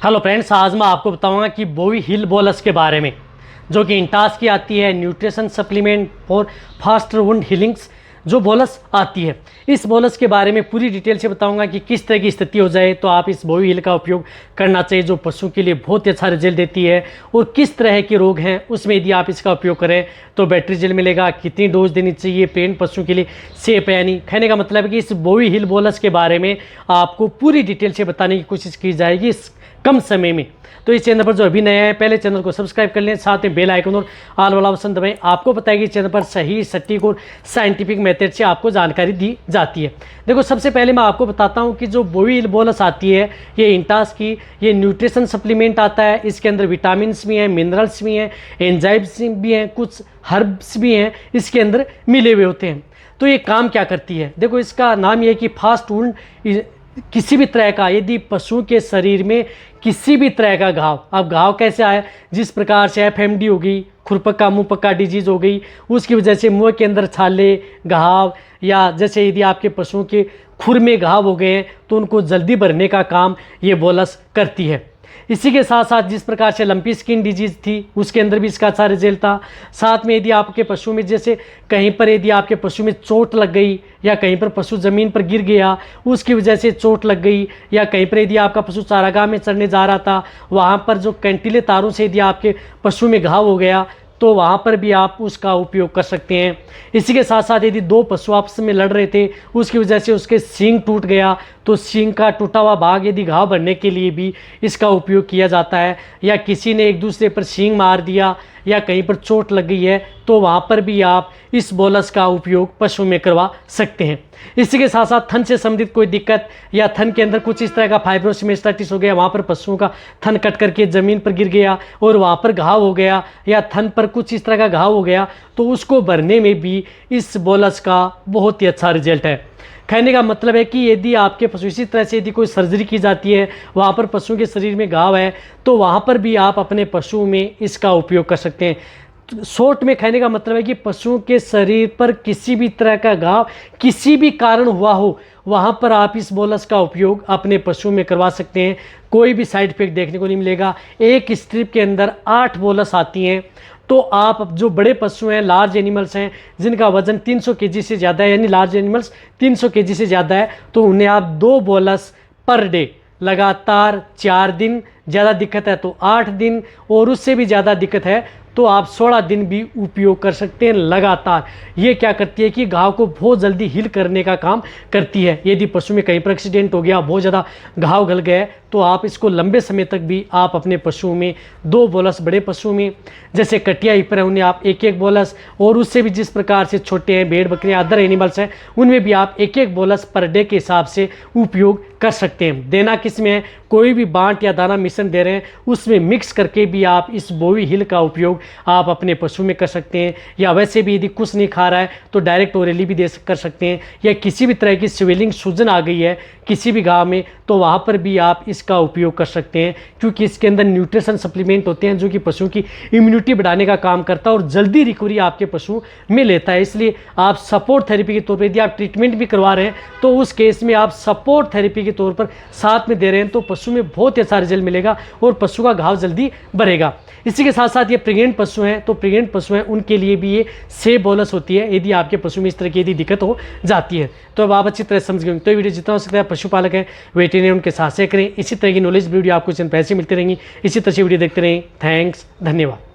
Hello friends, आज मैं आपको बताऊंगा कि बोवी हिल बोलस के बारे में, जो कि इंटास की आती है nutrition supplement for faster wound healings जो बोलस आती है। इस बोलस के बारे में पूरी डिटेल से बताऊंगा कि किस तरह की स्थिति हो जाए तो आप इस बोवी हिल का उपयोग करना चाहिए, जो पशु के लिए बहुत ही अच्छा रिजल्ट देती है। और किस तरह के रोग हैं उसमें यदि आप इसका उपयोग करें तो बैटरी जेल मिलेगा, कितनी डोज देनी चाहिए, पेन पशु के लिए सेफ है यानी। कहने का मतलब है कि इस बोवी हिल बोलस के बारे में आपको पूरी डिटेल से बताने की कोशिश की जाएगी इस कम समय में। तो इस चैनल पर जो अभी नया है पहले चैनल को सब्सक्राइब कर लें, साथ में बेल आइकन और ऑल वाला ऑप्शन दबाएं। आपको पता है कि चैनल पर सही, सटीक और साइंटिफिक मेथड से आपको जानकारी दी जाती है। देखो, सबसे पहले मैं आपको बताता हूं कि जो बोवी हिल बोलस आती है ये इंटास की ये न्यूट्रिशन सप्लीमेंट आता है। इसके अंदर विटामिन भी हैं, मिनरल्स भी हैं, एंजाइम्स भी हैं, कुछ हर्ब्स भी हैं इसके अंदर मिले हुए होते हैं। तो ये काम क्या करती है? देखो, इसका नाम ये है कि फास्ट वुंड, किसी भी तरह का यदि पशु के शरीर में किसी भी तरह का घाव, अब घाव कैसे आया, जिस प्रकार से एफएमडी हो गई, खुरपक्का मुंह पक्का डिजीज हो गई, उसकी वजह से मुंह के अंदर छाले, घाव, या जैसे यदि आपके पशुओं के खुर में घाव हो गए हैं तो उनको जल्दी भरने का काम ये बोलस करती है। इसी के साथ साथ जिस प्रकार से लंपी स्किन डिजीज थी उसके अंदर भी इसका अच्छा रिजल्ट था। साथ में यदि आपके पशु में जैसे कहीं पर यदि आपके पशु में चोट लग गई या कहीं पर पशु ज़मीन पर गिर गया उसकी वजह से चोट लग गई, या कहीं पर यदि आपका पशु चारागाह में चढ़ने जा रहा था वहाँ पर जो कैंटिले तारों से यदि आपके पशु में घाव हो गया तो वहाँ पर भी आप उसका उपयोग कर सकते हैं। इसी के साथ साथ यदि दो पशु आपस में लड़ रहे थे उसकी वजह से उसके सींग टूट गया तो सींग का टूटा हुआ भाग यदि घाव भरने के लिए भी इसका उपयोग किया जाता है, या किसी ने एक दूसरे पर सींग मार दिया या कहीं पर चोट लग गई है तो वहाँ पर भी आप इस बोलस का उपयोग पशु में करवा सकते हैं। इसी के साथ साथ थन से संबंधित कोई दिक्कत या थन के अंदर कुछ इस तरह का फाइब्रोसिमेस्टाइटिस हो गया, वहाँ पर पशुओं का थन कट करके ज़मीन पर गिर गया और वहाँ पर घाव हो गया, या थन पर कुछ इस तरह का घाव हो गया तो उसको भरने में भी इस बोलस का बहुत ही अच्छा रिजल्ट है। कहने का मतलब है कि यदि आपके पशु इसी तरह से यदि कोई सर्जरी की जाती है, वहाँ पर पशु के शरीर में घाव है तो वहाँ पर भी आप अपने पशु में इसका उपयोग कर सकते हैं। शॉर्ट में कहने का मतलब है कि पशुओं के शरीर पर किसी भी तरह का घाव किसी भी कारण हुआ हो वहाँ पर आप इस बोलस का उपयोग अपने पशु में करवा सकते हैं। कोई भी साइड इफेक्ट देखने को नहीं मिलेगा। एक स्ट्रिप के अंदर 8 बोलस आती हैं। तो आप जो बड़े पशु हैं, लार्ज एनिमल्स हैं जिनका वजन 300 केजी से ज़्यादा है, यानी लार्ज एनिमल्स 300 केजी से ज़्यादा है, तो उन्हें आप 2 बोलस पर डे लगातार 4 दिन, ज़्यादा दिक्कत है तो 8 दिन, और उससे भी ज़्यादा दिक्कत है तो आप 16 दिन भी उपयोग कर सकते हैं लगातार। ये क्या करती है कि घाव को बहुत जल्दी हील करने का काम करती है। यदि पशु में कहीं पर एक्सीडेंट हो गया, बहुत ज़्यादा घाव गल गए, तो आप इसको लंबे समय तक भी आप अपने पशुओं में 2 बोलस, बड़े पशुओं में जैसे कटिया हिपर है उन्हें आप 1-1 बोलस, और उससे भी जिस प्रकार से छोटे हैं भेड़ बकरियाँ अदर एनिमल्स हैं उनमें भी आप 1-1 बोलस पर डे के हिसाब से उपयोग कर सकते हैं। देना किस में है, कोई भी बांट या दाना मिश्रण दे रहे हैं उसमें मिक्स करके भी आप इस बोवी हिल का उपयोग आप अपने पशु में कर सकते हैं। या वैसे भी यदि कुछ नहीं खा रहा है तो डायरेक्ट ओरली भी कर सकते हैं। या किसी भी तरह की स्वेलिंग, सूजन आ गई है किसी भी घाव में तो वहाँ पर भी आप इसका उपयोग कर सकते हैं, क्योंकि इसके अंदर न्यूट्रिशन सप्लीमेंट होते हैं जो कि पशु की इम्यूनिटी बढ़ाने का काम करता है और जल्दी रिकवरी आपके पशु में लेता है। इसलिए आप सपोर्ट थेरेपी के तौर पर यदि आप ट्रीटमेंट भी करवा रहे हैं तो उस केस में आप सपोर्ट थेरेपी के तौर पर साथ में दे रहे हैं तो पशु में बहुत ही अच्छा रिजल्ट मिलेगा और पशु का घाव जल्दी बढ़ेगा। इसी के साथ साथ ये प्रेग्नेंट पशु हैं तो प्रेग्नेंट पशु हैं उनके लिए भी ये सेफ बोलस होती है यदि आपके पशु में इस तरह की यदि दिक्कत हो जाती है। तो अब आप अच्छी तरह समझ गए। तो ये वीडियो जितना हो सकता है पशुपालक है वेटेरियन उनके साथ शेयर करें। इसी तरह की नॉलेज वीडियो आपको चैनल पर ऐसे मिलती रहेंगी। इसी तरह से वीडियो देखते रहें। थैंक्स, धन्यवाद।